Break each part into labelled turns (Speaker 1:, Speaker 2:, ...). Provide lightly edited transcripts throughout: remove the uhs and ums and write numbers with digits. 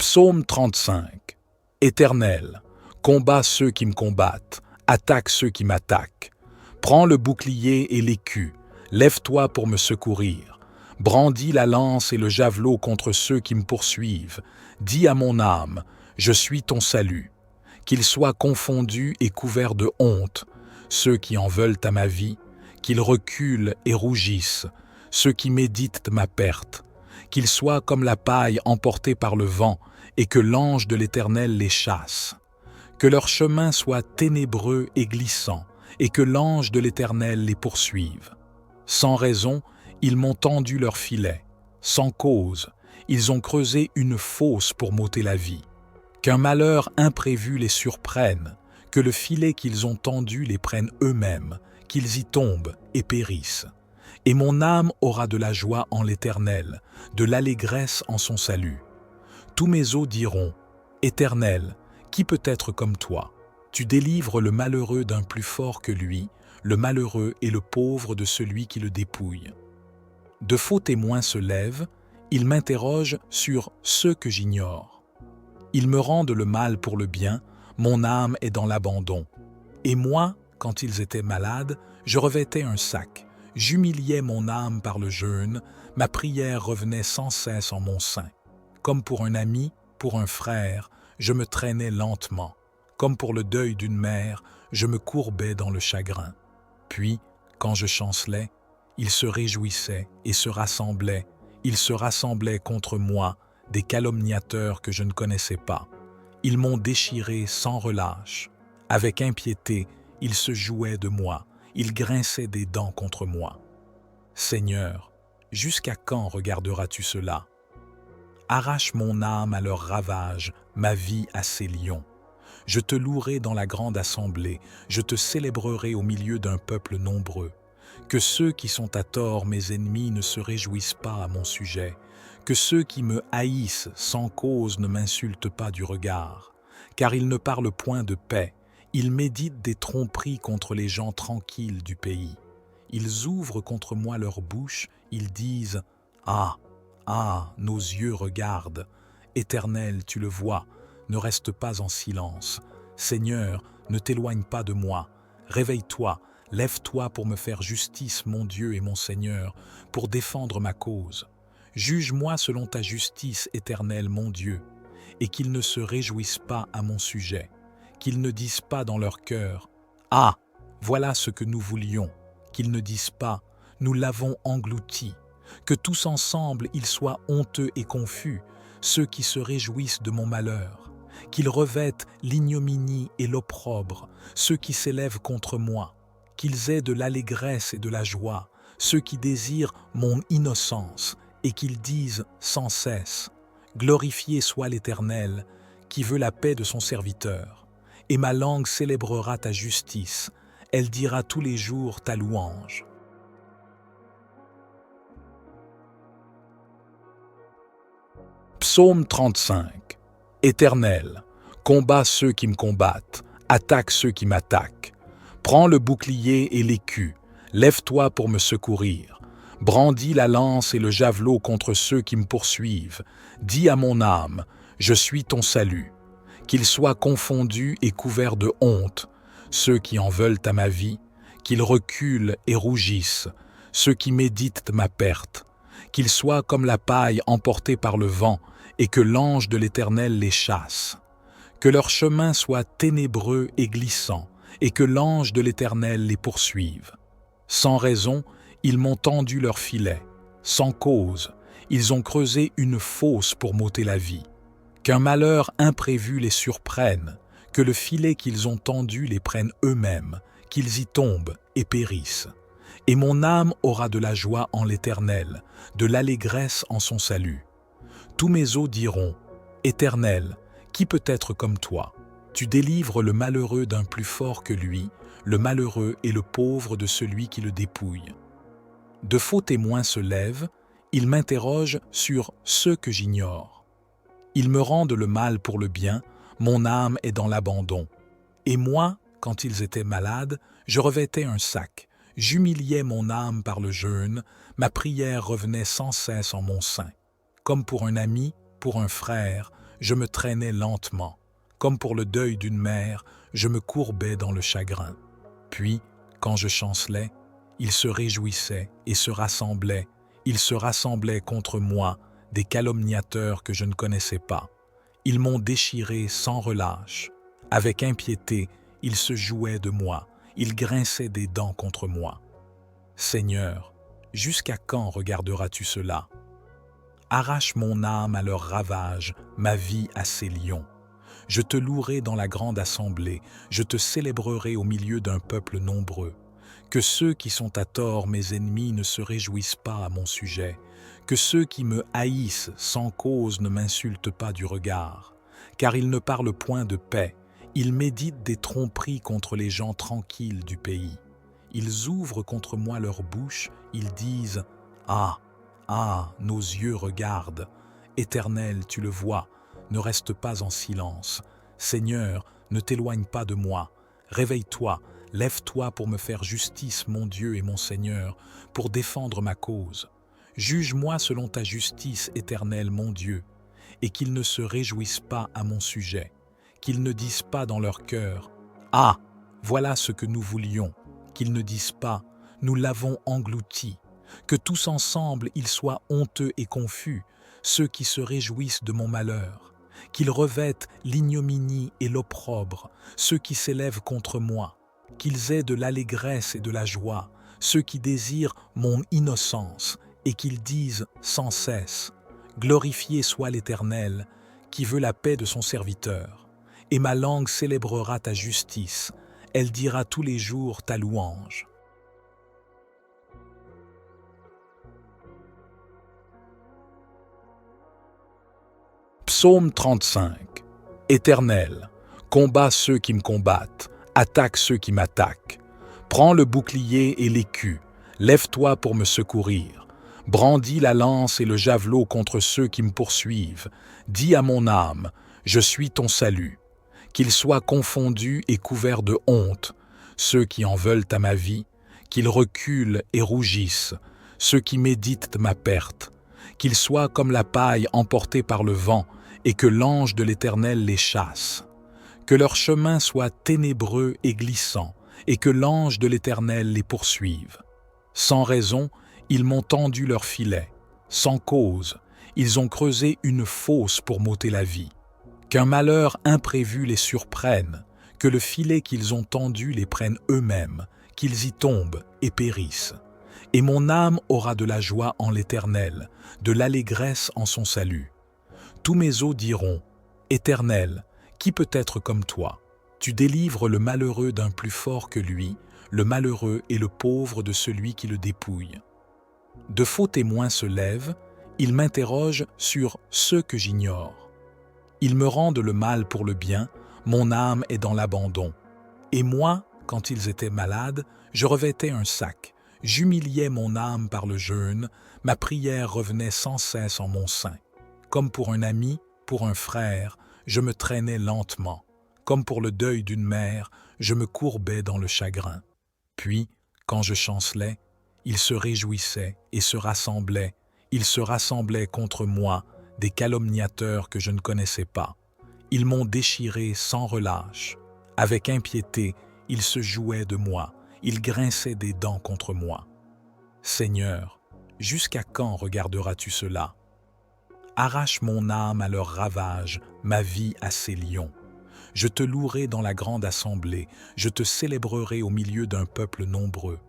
Speaker 1: Psaume 35. Éternel, combat ceux qui me combattent, attaque ceux qui m'attaquent. Prends le bouclier et l'écu, lève-toi pour me secourir. Brandis la lance et le javelot contre ceux qui me poursuivent. Dis à mon âme, je suis ton salut. Qu'ils soient confondus et couverts de honte, ceux qui en veulent à ma vie, qu'ils reculent et rougissent, ceux qui méditent ma perte. Qu'ils soient comme la paille emportée par le vent, et que l'ange de l'Éternel les chasse. Que leur chemin soit ténébreux et glissant, et que l'ange de l'Éternel les poursuive. Sans raison, ils m'ont tendu leur filet. Sans cause, ils ont creusé une fosse pour m'ôter la vie. Qu'un malheur imprévu les surprenne, que le filet qu'ils ont tendu les prenne eux-mêmes, qu'ils y tombent et périssent. Et mon âme aura de la joie en l'Éternel, de l'allégresse en son salut. Tous mes os diront, Éternel, qui peut être comme toi? Tu délivres le malheureux d'un plus fort que lui, le malheureux et le pauvre de celui qui le dépouille. De faux témoins se lèvent, ils m'interrogent sur ceux que j'ignore. Ils me rendent le mal pour le bien, mon âme est dans l'abandon. Et moi, quand ils étaient malades, je revêtais un sac. J'humiliais mon âme par le jeûne, ma prière revenait sans cesse en mon sein. Comme pour un ami, pour un frère, je me traînais lentement. Comme pour le deuil d'une mère, je me courbais dans le chagrin. Puis, quand je chancelais, ils se réjouissaient et se rassemblaient. Ils se rassemblaient contre moi, des calomniateurs que je ne connaissais pas. Ils m'ont déchiré sans relâche. Avec impiété, ils se jouaient de moi. Ils grinçaient des dents contre moi. Seigneur, jusqu'à quand regarderas-tu cela? Arrache mon âme à leurs ravages, ma vie à ses lions. Je te louerai dans la grande assemblée, je te célébrerai au milieu d'un peuple nombreux. Que ceux qui sont à tort mes ennemis ne se réjouissent pas à mon sujet, que ceux qui me haïssent sans cause ne m'insultent pas du regard, car ils ne parlent point de paix. Ils méditent des tromperies contre les gens tranquilles du pays. Ils ouvrent contre moi leur bouche, ils disent « Ah, ah, nos yeux regardent. Éternel, tu le vois, ne reste pas en silence. Seigneur, ne t'éloigne pas de moi. Réveille-toi, lève-toi pour me faire justice, mon Dieu et mon Seigneur, pour défendre ma cause. Juge-moi selon ta justice, Éternel, mon Dieu, et qu'ils ne se réjouissent pas à mon sujet. Qu'ils ne disent pas dans leur cœur « Ah, voilà ce que nous voulions », qu'ils ne disent pas « Nous l'avons englouti », que tous ensemble ils soient honteux et confus, ceux qui se réjouissent de mon malheur, qu'ils revêtent l'ignominie et l'opprobre, ceux qui s'élèvent contre moi, qu'ils aient de l'allégresse et de la joie, ceux qui désirent mon innocence, et qu'ils disent sans cesse « Glorifié soit l'Éternel, qui veut la paix de son serviteur. » Et ma langue célébrera ta justice, elle dira tous les jours ta louange. Psaume 35. Éternel, combat ceux qui me combattent, attaque ceux qui m'attaquent. Prends le bouclier et l'écu, lève-toi pour me secourir. Brandis la lance et le javelot contre ceux qui me poursuivent. Dis à mon âme, je suis ton salut. Qu'ils soient confondus et couverts de honte, ceux qui en veulent à ma vie, qu'ils reculent et rougissent, ceux qui méditent ma perte, qu'ils soient comme la paille emportée par le vent, et que l'ange de l'Éternel les chasse. Que leur chemin soit ténébreux et glissant, et que l'ange de l'Éternel les poursuive. Sans raison, ils m'ont tendu leur filet. Sans cause, ils ont creusé une fosse pour m'ôter la vie. Qu'un malheur imprévu les surprenne, que le filet qu'ils ont tendu les prenne eux-mêmes, qu'ils y tombent et périssent. Et mon âme aura de la joie en l'Éternel, de l'allégresse en son salut. Tous mes os diront, Éternel, qui peut être comme toi? Tu délivres le malheureux d'un plus fort que lui, le malheureux et le pauvre de celui qui le dépouille. De faux témoins se lèvent, ils m'interrogent sur ceux que j'ignore. Ils me rendent le mal pour le bien, mon âme est dans l'abandon. Et moi, quand ils étaient malades, je revêtais un sac. J'humiliais mon âme par le jeûne, ma prière revenait sans cesse en mon sein. Comme pour un ami, pour un frère, je me traînais lentement. Comme pour le deuil d'une mère, je me courbais dans le chagrin. Puis, quand je chancelais, ils se réjouissaient et se rassemblaient. Ils se rassemblaient contre moi, des calomniateurs que je ne connaissais pas. Ils m'ont déchiré sans relâche. Avec impiété, ils se jouaient de moi. Ils grinçaient des dents contre moi. Seigneur, jusqu'à quand regarderas-tu cela? Arrache mon âme à leurs ravages, ma vie à ces lions. Je te louerai dans la grande assemblée, je te célébrerai au milieu d'un peuple nombreux. Que ceux qui sont à tort mes ennemis ne se réjouissent pas à mon sujet, que ceux qui me haïssent sans cause ne m'insultent pas du regard, car ils ne parlent point de paix, ils méditent des tromperies contre les gens tranquilles du pays. Ils ouvrent contre moi leur bouche, ils disent « Ah, ah, nos yeux regardent, Éternel, tu le vois, ne reste pas en silence. Seigneur, ne t'éloigne pas de moi. Réveille-toi, lève-toi pour me faire justice, mon Dieu et mon Seigneur, pour défendre ma cause. Juge-moi selon ta justice, Éternel, mon Dieu, et qu'ils ne se réjouissent pas à mon sujet, qu'ils ne disent pas dans leur cœur « Ah, voilà ce que nous voulions », qu'ils ne disent pas « Nous l'avons englouti », que tous ensemble ils soient honteux et confus, ceux qui se réjouissent de mon malheur, qu'ils revêtent l'ignominie et l'opprobre, ceux qui s'élèvent contre moi, qu'ils aient de l'allégresse et de la joie, ceux qui désirent mon innocence, et qu'ils disent sans cesse « Glorifié soit l'Éternel, qui veut la paix de son serviteur, et ma langue célébrera ta justice, elle dira tous les jours ta louange. » Psaume 35. Éternel, combat ceux qui me combattent, attaque ceux qui m'attaquent. Prends le bouclier et l'écu, lève-toi pour me secourir. Brandis la lance et le javelot contre ceux qui me poursuivent. Dis à mon âme, je suis ton salut. Qu'ils soient confondus et couverts de honte, ceux qui en veulent à ma vie, qu'ils reculent et rougissent, ceux qui méditent ma perte. Qu'ils soient comme la paille emportée par le vent, et que l'ange de l'Éternel les chasse. Que leur chemin soit ténébreux et glissant, et que l'ange de l'Éternel les poursuive. Sans raison, ils m'ont tendu leur filet. Sans cause, ils ont creusé une fosse pour m'ôter la vie. Qu'un malheur imprévu les surprenne, que le filet qu'ils ont tendu les prenne eux-mêmes, qu'ils y tombent et périssent. Et mon âme aura de la joie en l'Éternel, de l'allégresse en son salut. Tous mes os diront, « Éternel, qui peut être comme toi? Tu délivres le malheureux d'un plus fort que lui, le malheureux et le pauvre de celui qui le dépouille. » De faux témoins se lèvent, ils m'interrogent sur ceux que j'ignore. Ils me rendent le mal pour le bien, mon âme est dans l'abandon. Et moi, quand ils étaient malades, je revêtais un sac, j'humiliais mon âme par le jeûne, ma prière revenait sans cesse en mon sein. Comme pour un ami, pour un frère, je me traînais lentement. Comme pour le deuil d'une mère, je me courbais dans le chagrin. Puis, quand je chancelais, ils se réjouissaient et se rassemblaient. Ils se rassemblaient contre moi, des calomniateurs que je ne connaissais pas. Ils m'ont déchiré sans relâche. Avec impiété, ils se jouaient de moi. Ils grinçaient des dents contre moi. Seigneur, jusqu'à quand regarderas-tu cela? Arrache mon âme à leurs ravages, ma vie à ces lions. Je te louerai dans la grande assemblée, je te célébrerai au milieu d'un peuple nombreux.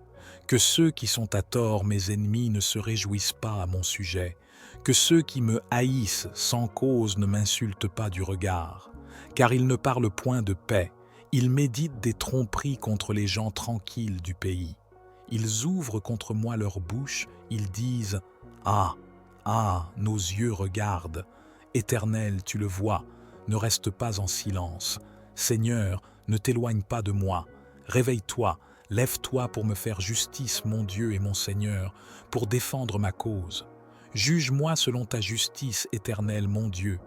Speaker 1: Que ceux qui sont à tort mes ennemis ne se réjouissent pas à mon sujet, que ceux qui me haïssent sans cause ne m'insultent pas du regard, car ils ne parlent point de paix, ils méditent des tromperies contre les gens tranquilles du pays. Ils ouvrent contre moi leur bouche, ils disent « Ah, ah, nos yeux regardent, Éternel, tu le vois, ne reste pas en silence. Seigneur, ne t'éloigne pas de moi. Réveille-toi, lève-toi pour me faire justice, mon Dieu et mon Seigneur, pour défendre ma cause. Juge-moi selon ta justice, Éternel, mon Dieu,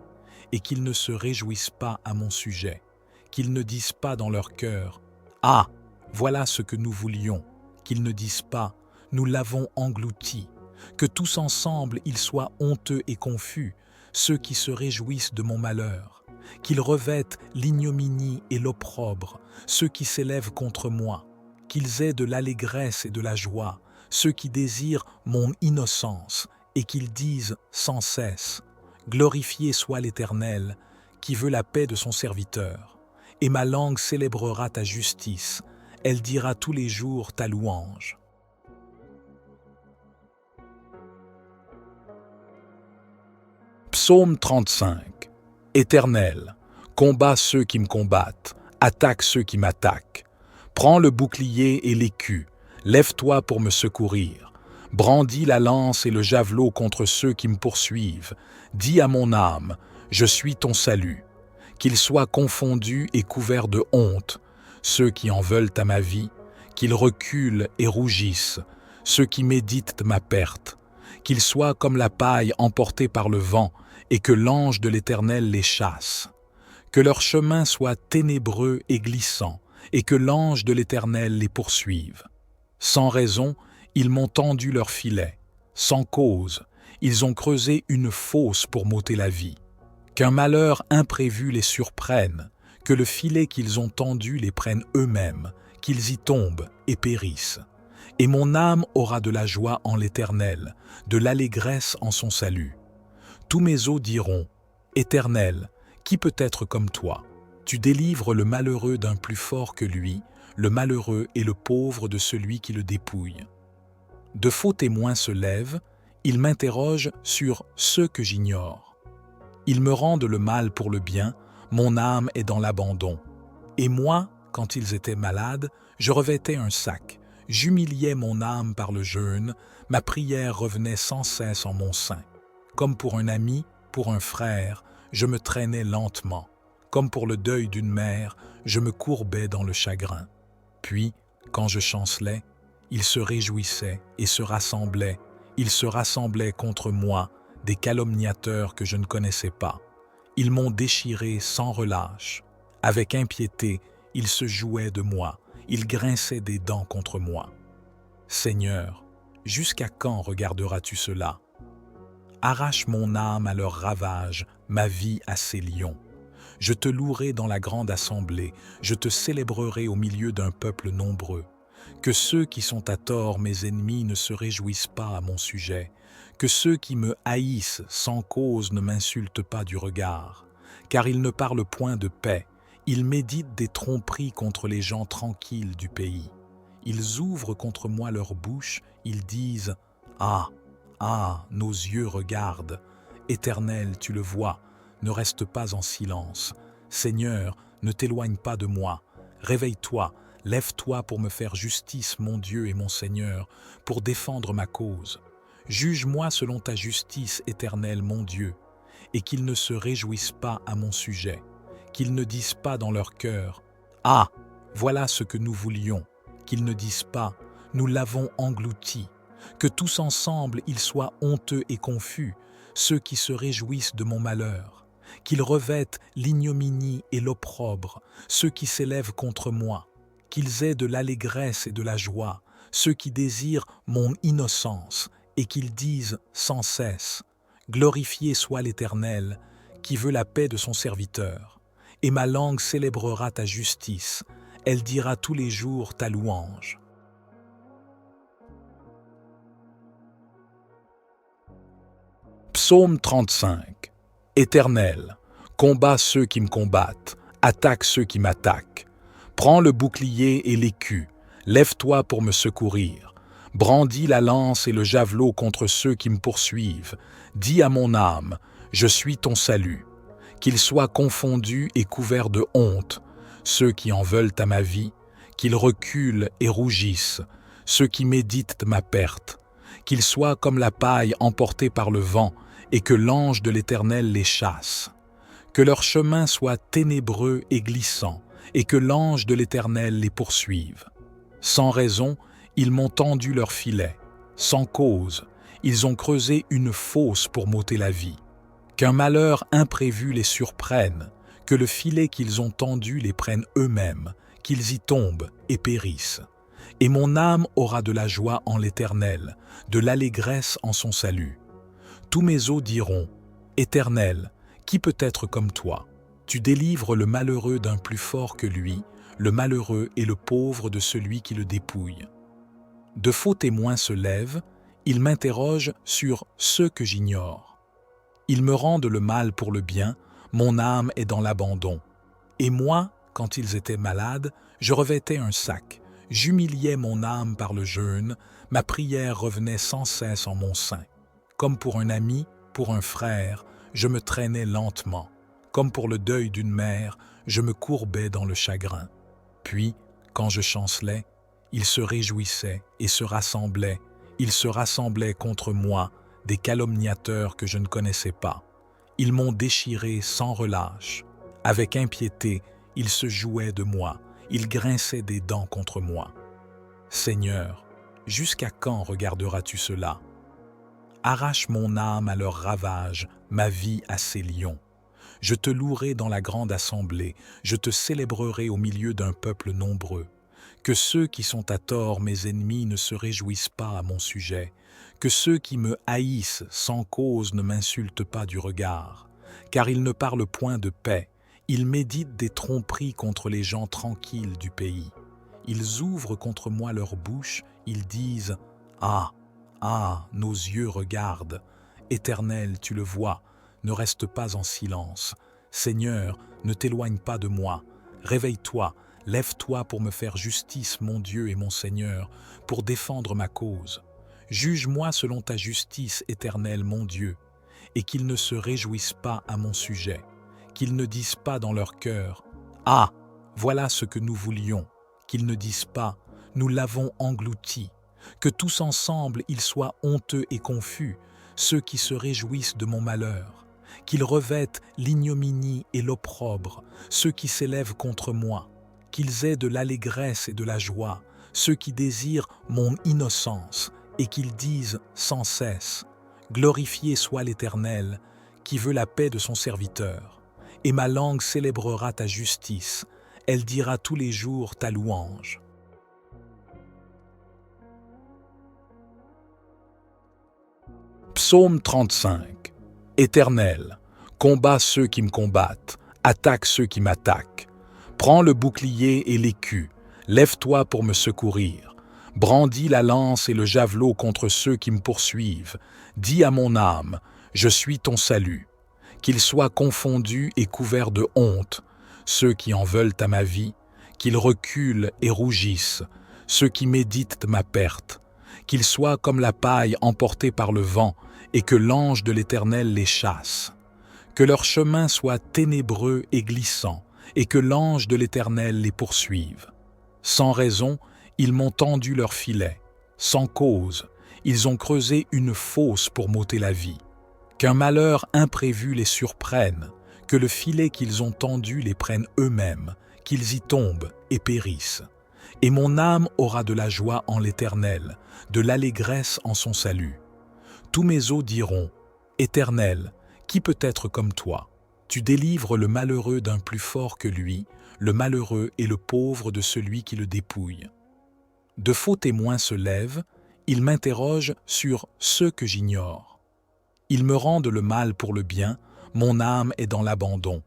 Speaker 1: et qu'ils ne se réjouissent pas à mon sujet, qu'ils ne disent pas dans leur cœur « Ah, voilà ce que nous voulions », qu'ils ne disent pas « Nous l'avons englouti », que tous ensemble ils soient honteux et confus, ceux qui se réjouissent de mon malheur, qu'ils revêtent l'ignominie et l'opprobre, ceux qui s'élèvent contre moi, qu'ils aient de l'allégresse et de la joie, ceux qui désirent mon innocence, et qu'ils disent sans cesse, « Glorifié soit l'Éternel, qui veut la paix de son serviteur. » Et ma langue célébrera ta justice, elle dira tous les jours ta louange. Psaume 35. Éternel, combat ceux qui me combattent, attaque ceux qui m'attaquent. Prends le bouclier et l'écu, lève-toi pour me secourir. Brandis la lance et le javelot contre ceux qui me poursuivent. Dis à mon âme, je suis ton salut. Qu'ils soient confondus et couverts de honte, ceux qui en veulent à ma vie, qu'ils reculent et rougissent, ceux qui méditent ma perte, qu'ils soient comme la paille emportée par le vent, et que l'ange de l'Éternel les chasse. Que leur chemin soit ténébreux et glissant, et que l'ange de l'Éternel les poursuive. Sans raison, ils m'ont tendu leur filet. Sans cause, ils ont creusé une fosse pour m'ôter la vie. Qu'un malheur imprévu les surprenne, que le filet qu'ils ont tendu les prenne eux-mêmes, qu'ils y tombent et périssent. Et mon âme aura de la joie en l'Éternel, de l'allégresse en son salut. Tous mes os diront, « Éternel, qui peut être comme toi? Tu délivres le malheureux d'un plus fort que lui, le malheureux et le pauvre de celui qui le dépouille. » De faux témoins se lèvent, ils m'interrogent sur ceux que j'ignore. Ils me rendent le mal pour le bien, mon âme est dans l'abandon. Et moi, quand ils étaient malades, je revêtais un sac, j'humiliais mon âme par le jeûne, ma prière revenait sans cesse en mon sein. Comme pour un ami, pour un frère, je me traînais lentement. Comme pour le deuil d'une mère, je me courbais dans le chagrin. Puis, quand je chancelais, ils se réjouissaient et se rassemblaient. Ils se rassemblaient contre moi, des calomniateurs que je ne connaissais pas. Ils m'ont déchiré sans relâche. Avec impiété, ils se jouaient de moi. Ils grinçaient des dents contre moi. Seigneur, jusqu'à quand regarderas-tu cela? Arrache mon âme à leurs ravages, ma vie à ses lions. Je te louerai dans la grande assemblée, je te célébrerai au milieu d'un peuple nombreux. Que ceux qui sont à tort mes ennemis ne se réjouissent pas à mon sujet, que ceux qui me haïssent sans cause ne m'insultent pas du regard, car ils ne parlent point de paix, ils méditent des tromperies contre les gens tranquilles du pays. Ils ouvrent contre moi leur bouche, ils disent « Ah, ah, nos yeux regardent, Éternel, tu le vois, ne reste pas en silence. Seigneur, ne t'éloigne pas de moi. Réveille-toi, lève-toi pour me faire justice, mon Dieu et mon Seigneur, pour défendre ma cause. Juge-moi selon ta justice, Éternel, mon Dieu, et qu'ils ne se réjouissent pas à mon sujet, qu'ils ne disent pas dans leur cœur « Ah, voilà ce que nous voulions », qu'ils ne disent pas « Nous l'avons englouti », que tous ensemble ils soient honteux et confus, ceux qui se réjouissent de mon malheur, qu'ils revêtent l'ignominie et l'opprobre, ceux qui s'élèvent contre moi, qu'ils aient de l'allégresse et de la joie, ceux qui désirent mon innocence, et qu'ils disent sans cesse, « Glorifié soit l'Éternel, qui veut la paix de son serviteur. » Et ma langue célébrera ta justice, elle dira tous les jours ta louange. Psaume 35. Éternel, combat ceux qui me combattent, attaque ceux qui m'attaquent. Prends le bouclier et l'écu, lève-toi pour me secourir. Brandis la lance et le javelot contre ceux qui me poursuivent. Dis à mon âme, je suis ton salut. Qu'ils soient confondus et couverts de honte, ceux qui en veulent à ma vie, qu'ils reculent et rougissent, ceux qui méditent ma perte, qu'ils soient comme la paille emportée par le vent, et que l'ange de l'Éternel les chasse. Que leur chemin soit ténébreux et glissant, et que l'ange de l'Éternel les poursuive. Sans raison, ils m'ont tendu leur filet. Sans cause, ils ont creusé une fosse pour m'ôter la vie. Qu'un malheur imprévu les surprenne, que le filet qu'ils ont tendu les prenne eux-mêmes, qu'ils y tombent et périssent. Et mon âme aura de la joie en l'Éternel, de l'allégresse en son salut. Tous mes os diront, Éternel, qui peut être comme toi? Tu délivres le malheureux d'un plus fort que lui, le malheureux et le pauvre de celui qui le dépouille. De faux témoins se lèvent, ils m'interrogent sur ceux que j'ignore. Ils me rendent le mal pour le bien, mon âme est dans l'abandon. Et moi, quand ils étaient malades, je revêtais un sac, j'humiliais mon âme par le jeûne, ma prière revenait sans cesse en mon sein. Comme pour un ami, pour un frère, je me traînais lentement. Comme pour le deuil d'une mère, je me courbais dans le chagrin. Puis, quand je chancelais, ils se réjouissaient et se rassemblaient. Ils se rassemblaient contre moi, des calomniateurs que je ne connaissais pas. Ils m'ont déchiré sans relâche. Avec impiété, ils se jouaient de moi. Ils grinçaient des dents contre moi. Seigneur, jusqu'à quand regarderas-tu cela? Arrache mon âme à leurs ravages, ma vie à ses lions. Je te louerai dans la grande assemblée, je te célébrerai au milieu d'un peuple nombreux. Que ceux qui sont à tort mes ennemis ne se réjouissent pas à mon sujet, que ceux qui me haïssent sans cause ne m'insultent pas du regard, car ils ne parlent point de paix, ils méditent des tromperies contre les gens tranquilles du pays. Ils ouvrent contre moi leur bouche, ils disent « Ah, ah, nos yeux regardent, Éternel, tu le vois, ne reste pas en silence. Seigneur, ne t'éloigne pas de moi. Réveille-toi, lève-toi pour me faire justice, mon Dieu et mon Seigneur, pour défendre ma cause. Juge-moi selon ta justice, Éternel, mon Dieu, et qu'ils ne se réjouissent pas à mon sujet, qu'ils ne disent pas dans leur cœur « Ah, voilà ce que nous voulions », qu'ils ne disent pas « Nous l'avons englouti », que tous ensemble ils soient honteux et confus, ceux qui se réjouissent de mon malheur, qu'ils revêtent l'ignominie et l'opprobre, ceux qui s'élèvent contre moi, qu'ils aient de l'allégresse et de la joie, ceux qui désirent mon innocence, et qu'ils disent sans cesse « Glorifié soit l'Éternel, qui veut la paix de son serviteur, et ma langue célébrera ta justice, elle dira tous les jours ta louange. » Psaume 35. Éternel, combat ceux qui me combattent, attaque ceux qui m'attaquent. Prends le bouclier et l'écu, lève-toi pour me secourir. Brandis la lance et le javelot contre ceux qui me poursuivent. Dis à mon âme, je suis ton salut. Qu'ils soient confondus et couverts de honte, ceux qui en veulent à ma vie, qu'ils reculent et rougissent, ceux qui méditent ma perte. Qu'ils soient comme la paille emportée par le vent, et que l'ange de l'Éternel les chasse. Que leur chemin soit ténébreux et glissant, et que l'ange de l'Éternel les poursuive. Sans raison, ils m'ont tendu leur filet. Sans cause, ils ont creusé une fosse pour m'ôter la vie. Qu'un malheur imprévu les surprenne, que le filet qu'ils ont tendu les prenne eux-mêmes, qu'ils y tombent et périssent. Et mon âme aura de la joie en l'Éternel, de l'allégresse en son salut. Tous mes os diront, « Éternel, qui peut être comme toi? Tu délivres le malheureux d'un plus fort que lui, le malheureux et le pauvre de celui qui le dépouille. » De faux témoins se lèvent, ils m'interrogent sur ceux que j'ignore. Ils me rendent le mal pour le bien, mon âme est dans l'abandon.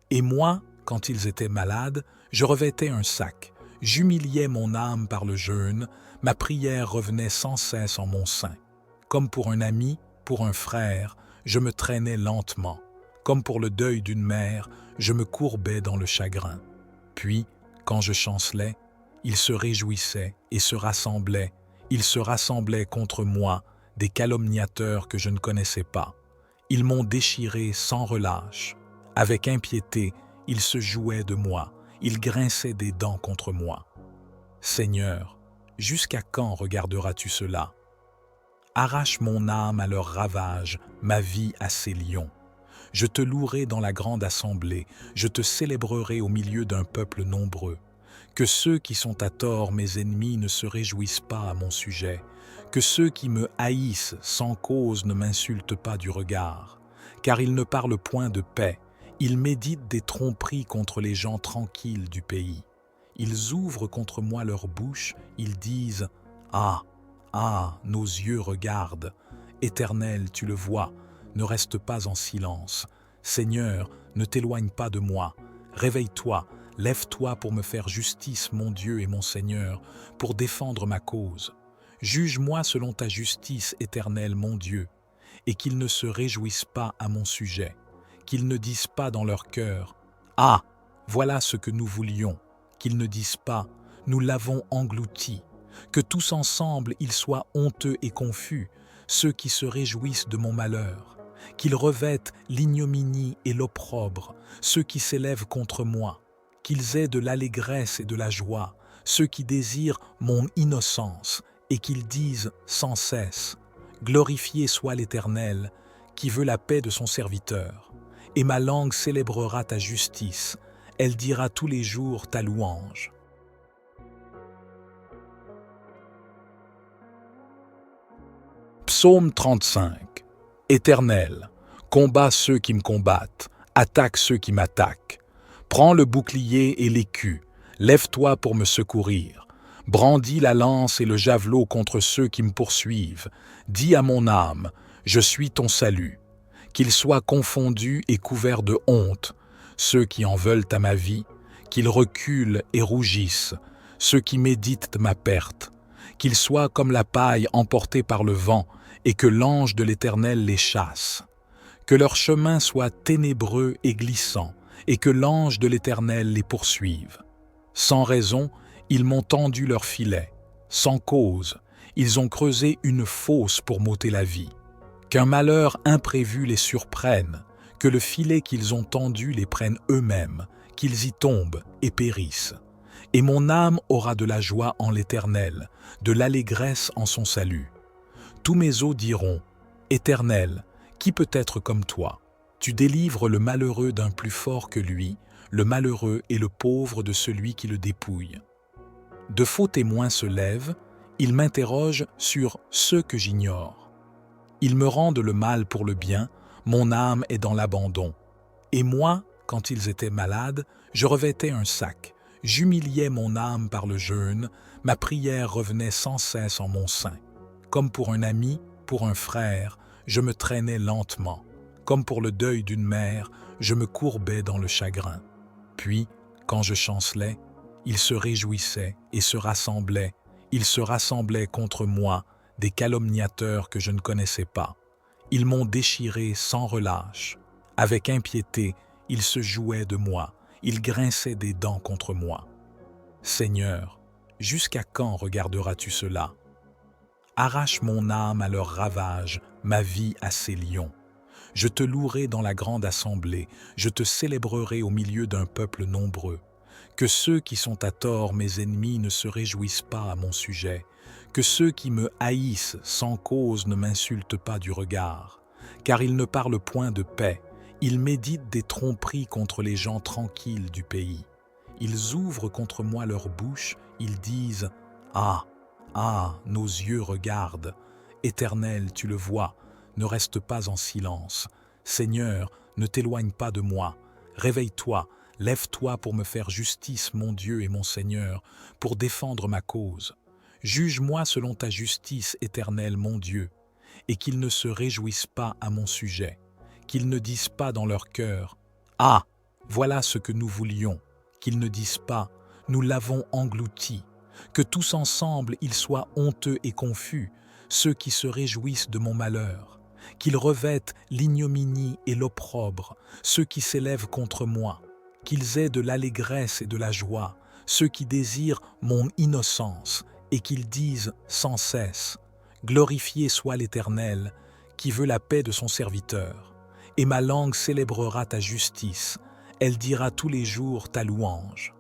Speaker 1: Et moi, quand ils étaient malades, je revêtais un sac, j'humiliais mon âme par le jeûne, ma prière revenait sans cesse en mon sein. Comme pour un ami, pour un frère, je me traînais lentement. Comme pour le deuil d'une mère, je me courbais dans le chagrin. Puis, quand je chancelais, ils se réjouissaient et se rassemblaient. Ils se rassemblaient contre moi, des calomniateurs que je ne connaissais pas. Ils m'ont déchiré sans relâche. Avec impiété, ils se jouaient de moi. Ils grinçaient des dents contre moi. Seigneur, jusqu'à quand regarderas-tu cela? Arrache mon âme à leurs ravages, ma vie à ses lions. Je te louerai dans la grande assemblée, je te célébrerai au milieu d'un peuple nombreux. Que ceux qui sont à tort mes ennemis ne se réjouissent pas à mon sujet, que ceux qui me haïssent sans cause ne m'insultent pas du regard, car ils ne parlent point de paix, ils méditent des tromperies contre les gens tranquilles du pays. Ils ouvrent contre moi leur bouche, ils disent « Ah, ah, nos yeux regardent, Éternel, tu le vois, ne reste pas en silence. Seigneur, ne t'éloigne pas de moi. Réveille-toi, lève-toi pour me faire justice, mon Dieu et mon Seigneur, pour défendre ma cause. Juge-moi selon ta justice éternelle, mon Dieu, et qu'ils ne se réjouissent pas à mon sujet, qu'ils ne disent pas dans leur cœur « Ah, voilà ce que nous voulions », qu'ils ne disent pas « Nous l'avons englouti », que tous ensemble ils soient honteux et confus, ceux qui se réjouissent de mon malheur, qu'ils revêtent l'ignominie et l'opprobre, ceux qui s'élèvent contre moi, qu'ils aient de l'allégresse et de la joie, ceux qui désirent mon innocence, et qu'ils disent sans cesse « Glorifié soit l'Éternel, qui veut la paix de son serviteur. Et ma langue célébrera ta justice, elle dira tous les jours ta louange. » Psaume 35. Éternel, combat ceux qui me combattent, attaque ceux qui m'attaquent. Prends le bouclier et l'écu, lève-toi pour me secourir. Brandis la lance et le javelot contre ceux qui me poursuivent. Dis à mon âme, je suis ton salut. Qu'ils soient confondus et couverts de honte, ceux qui en veulent à ma vie, qu'ils reculent et rougissent, ceux qui méditent ma perte. Qu'ils soient comme la paille emportée par le vent, et que l'ange de l'Éternel les chasse. Que leur chemin soit ténébreux et glissant, et que l'ange de l'Éternel les poursuive. Sans raison, ils m'ont tendu leur filet. Sans cause, ils ont creusé une fosse pour m'ôter la vie. Qu'un malheur imprévu les surprenne, que le filet qu'ils ont tendu les prenne eux-mêmes, qu'ils y tombent et périssent. Et mon âme aura de la joie en l'Éternel, de l'allégresse en son salut. Tous mes os diront, « Éternel, qui peut être comme toi? Tu délivres le malheureux d'un plus fort que lui, le malheureux et le pauvre de celui qui le dépouille. » De faux témoins se lèvent, ils m'interrogent sur ceux que j'ignore. Ils me rendent le mal pour le bien, mon âme est dans l'abandon. Et moi, quand ils étaient malades, je revêtais un sac, j'humiliais mon âme par le jeûne, ma prière revenait sans cesse en mon sein. Comme pour un ami, pour un frère, je me traînais lentement. Comme pour le deuil d'une mère, je me courbais dans le chagrin. Puis, quand je chancelais, ils se réjouissaient et se rassemblaient. Ils se rassemblaient contre moi, des calomniateurs que je ne connaissais pas. Ils m'ont déchiré sans relâche. Avec impiété, ils se jouaient de moi. Ils grinçaient des dents contre moi. Seigneur, jusqu'à quand regarderas-tu cela? Arrache mon âme à leurs ravages, ma vie à ses lions. Je te louerai dans la grande assemblée, je te célébrerai au milieu d'un peuple nombreux. Que ceux qui sont à tort mes ennemis ne se réjouissent pas à mon sujet, que ceux qui me haïssent sans cause ne m'insultent pas du regard, car ils ne parlent point de paix, ils méditent des tromperies contre les gens tranquilles du pays. Ils ouvrent contre moi leur bouche, ils disent « Ah, ah, nos yeux regardent. Éternel, tu le vois, ne reste pas en silence. Seigneur, ne t'éloigne pas de moi. Réveille-toi, lève-toi pour me faire justice, mon Dieu et mon Seigneur, pour défendre ma cause. Juge-moi selon ta justice éternelle, mon Dieu, et qu'ils ne se réjouissent pas à mon sujet, qu'ils ne disent pas dans leur cœur « Ah, voilà ce que nous voulions », qu'ils ne disent pas « Nous l'avons englouti », que tous ensemble ils soient honteux et confus, ceux qui se réjouissent de mon malheur, qu'ils revêtent l'ignominie et l'opprobre, ceux qui s'élèvent contre moi, qu'ils aient de l'allégresse et de la joie, ceux qui désirent mon innocence, et qu'ils disent sans cesse « Glorifié soit l'Éternel, qui veut la paix de son serviteur. Et ma langue célébrera ta justice, elle dira tous les jours ta louange. »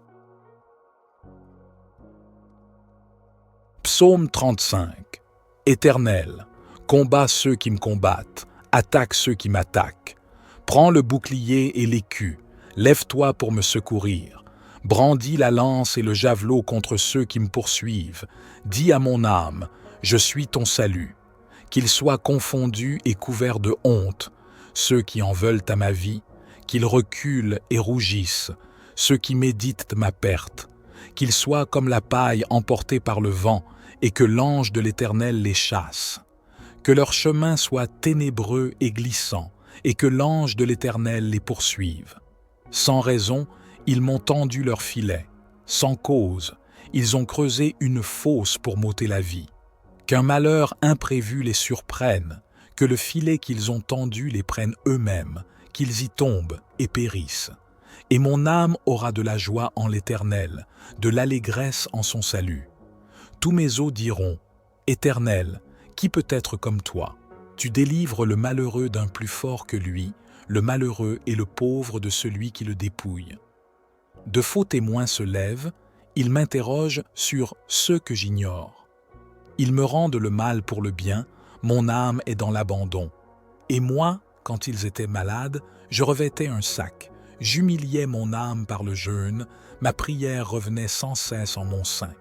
Speaker 1: Psaume 35. Éternel, combat ceux qui me combattent, attaque ceux qui m'attaquent. Prends le bouclier et l'écu, lève-toi pour me secourir. Brandis la lance et le javelot contre ceux qui me poursuivent. Dis à mon âme, je suis ton salut. Qu'ils soient confondus et couverts de honte, ceux qui en veulent à ma vie, qu'ils reculent et rougissent, ceux qui méditent ma perte, qu'ils soient comme la paille emportée par le vent, et que l'ange de l'Éternel les chasse. Que leur chemin soit ténébreux et glissant, et que l'ange de l'Éternel les poursuive. Sans raison, ils m'ont tendu leur filet. Sans cause, ils ont creusé une fosse pour m'ôter la vie. Qu'un malheur imprévu les surprenne, que le filet qu'ils ont tendu les prenne eux-mêmes, qu'ils y tombent et périssent. Et mon âme aura de la joie en l'Éternel, de l'allégresse en son salut. Tous mes os diront, Éternel, qui peut être comme toi? Tu délivres le malheureux d'un plus fort que lui, le malheureux et le pauvre de celui qui le dépouille. De faux témoins se lèvent, ils m'interrogent sur ceux que j'ignore. Ils me rendent le mal pour le bien, mon âme est dans l'abandon. Et moi, quand ils étaient malades, je revêtais un sac, j'humiliais mon âme par le jeûne, ma prière revenait sans cesse en mon sein.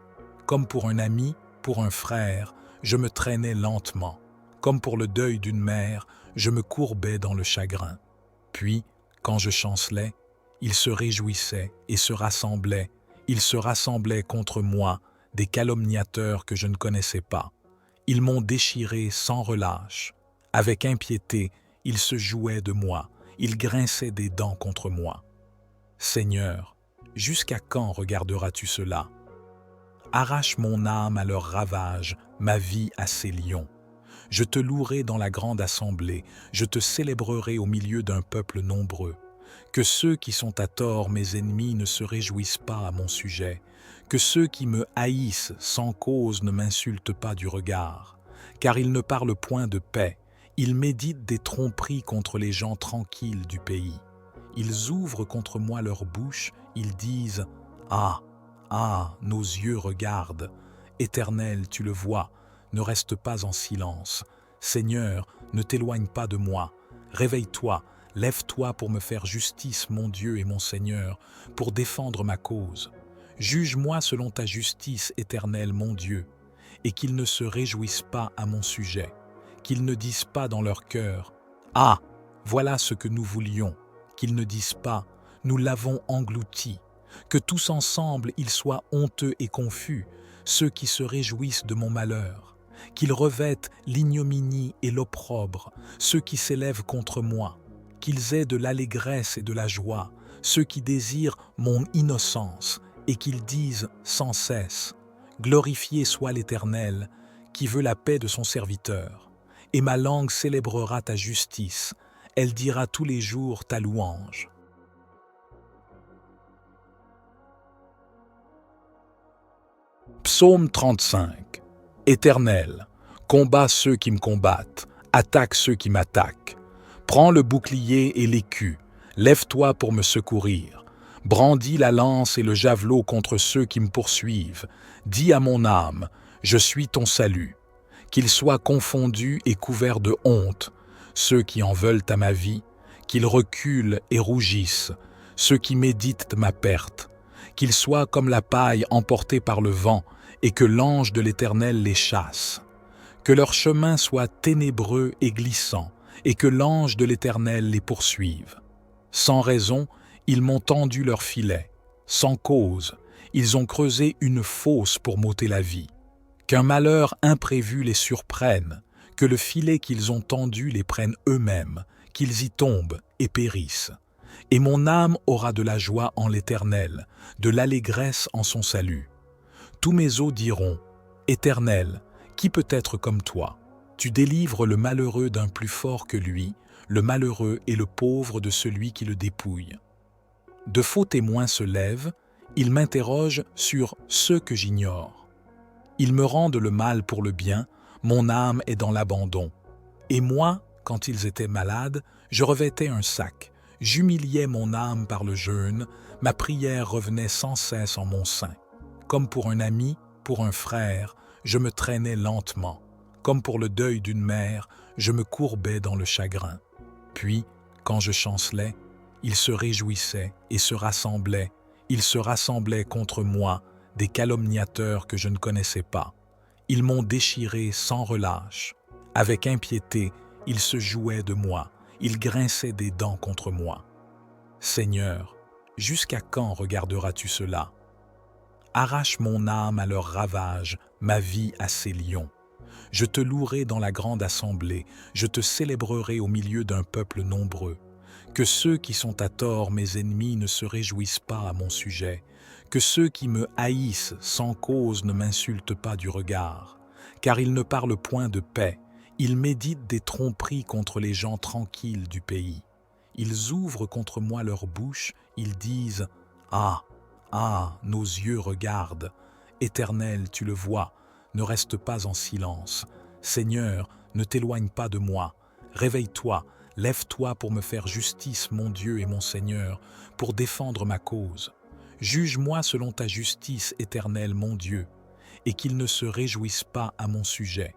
Speaker 1: Comme pour un ami, pour un frère, je me traînais lentement. Comme pour le deuil d'une mère, je me courbais dans le chagrin. Puis, quand je chancelais, ils se réjouissaient et se rassemblaient. Ils se rassemblaient contre moi, des calomniateurs que je ne connaissais pas. Ils m'ont déchiré sans relâche. Avec impiété, ils se jouaient de moi. Ils grinçaient des dents contre moi. Seigneur, jusqu'à quand regarderas-tu cela? Arrache mon âme à leurs ravages, ma vie à ses lions. Je te louerai dans la grande assemblée, je te célébrerai au milieu d'un peuple nombreux. Que ceux qui sont à tort mes ennemis ne se réjouissent pas à mon sujet, que ceux qui me haïssent sans cause ne m'insultent pas du regard, car ils ne parlent point de paix, ils méditent des tromperies contre les gens tranquilles du pays. Ils ouvrent contre moi leur bouche, ils disent « Ah, ah, nos yeux regardent, Éternel, tu le vois, ne reste pas en silence. Seigneur, ne t'éloigne pas de moi. Réveille-toi, lève-toi pour me faire justice, mon Dieu et mon Seigneur, pour défendre ma cause. Juge-moi selon ta justice, Éternel, mon Dieu, et qu'ils ne se réjouissent pas à mon sujet, qu'ils ne disent pas dans leur cœur « Ah, voilà ce que nous voulions », qu'ils ne disent pas « Nous l'avons englouti », que tous ensemble ils soient honteux et confus, ceux qui se réjouissent de mon malheur, qu'ils revêtent l'ignominie et l'opprobre, ceux qui s'élèvent contre moi, qu'ils aient de l'allégresse et de la joie, ceux qui désirent mon innocence, et qu'ils disent sans cesse « Glorifié soit l'Éternel, qui veut la paix de son serviteur, et ma langue célébrera ta justice, elle dira tous les jours ta louange. » Psaume 35. Éternel, combat ceux qui me combattent, attaque ceux qui m'attaquent. Prends le bouclier et l'écu, lève-toi pour me secourir. Brandis la lance et le javelot contre ceux qui me poursuivent. Dis à mon âme, je suis ton salut. Qu'ils soient confondus et couverts de honte, ceux qui en veulent à ma vie, qu'ils reculent et rougissent, ceux qui méditent ma perte. Qu'ils soient comme la paille emportée par le vent, et que l'ange de l'Éternel les chasse. Que leur chemin soit ténébreux et glissant, et que l'ange de l'Éternel les poursuive. Sans raison, ils m'ont tendu leur filet. Sans cause, ils ont creusé une fosse pour m'ôter la vie. Qu'un malheur imprévu les surprenne, que le filet qu'ils ont tendu les prenne eux-mêmes, qu'ils y tombent et périssent. Et mon âme aura de la joie en l'Éternel, de l'allégresse en son salut. Tous mes os diront, Éternel, qui peut être comme toi? Tu délivres le malheureux d'un plus fort que lui, le malheureux et le pauvre de celui qui le dépouille. De faux témoins se lèvent, ils m'interrogent sur ceux que j'ignore. Ils me rendent le mal pour le bien, mon âme est dans l'abandon. Et moi, quand ils étaient malades, je revêtais un sac, j'humiliais mon âme par le jeûne, ma prière revenait sans cesse en mon sein. Comme pour un ami, pour un frère, je me traînais lentement. Comme pour le deuil d'une mère, je me courbais dans le chagrin. Puis, quand je chancelais, ils se réjouissaient et se rassemblaient. Ils se rassemblaient contre moi, des calomniateurs que je ne connaissais pas. Ils m'ont déchiré sans relâche. Avec impiété, ils se jouaient de moi. Ils grinçaient des dents contre moi. Seigneur, jusqu'à quand regarderas-tu cela? Arrache mon âme à leurs ravages, ma vie à ses lions. Je te louerai dans la grande assemblée, je te célébrerai au milieu d'un peuple nombreux. Que ceux qui sont à tort, mes ennemis, ne se réjouissent pas à mon sujet. Que ceux qui me haïssent sans cause ne m'insultent pas du regard. Car ils ne parlent point de paix, ils méditent des tromperies contre les gens tranquilles du pays. Ils ouvrent contre moi leur bouche, ils disent « Ah, ah, nos yeux regardent. Éternel, tu le vois, ne reste pas en silence. Seigneur, ne t'éloigne pas de moi. Réveille-toi, lève-toi pour me faire justice, mon Dieu et mon Seigneur, pour défendre ma cause. Juge-moi selon ta justice, Éternel, mon Dieu, et qu'ils ne se réjouissent pas à mon sujet,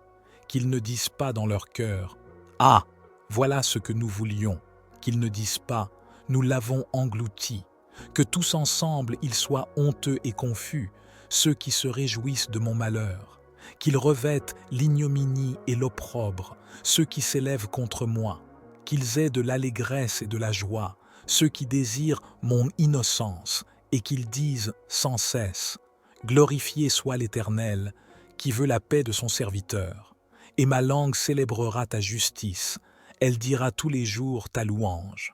Speaker 1: qu'ils ne disent pas dans leur cœur « Ah, voilà ce que nous voulions », qu'ils ne disent pas « Nous l'avons englouti », que tous ensemble ils soient honteux et confus, ceux qui se réjouissent de mon malheur, qu'ils revêtent l'ignominie et l'opprobre, ceux qui s'élèvent contre moi, qu'ils aient de l'allégresse et de la joie, ceux qui désirent mon innocence, et qu'ils disent sans cesse « Glorifié soit l'Éternel, qui veut la paix de son serviteur, et ma langue célébrera ta justice, elle dira tous les jours ta louange. »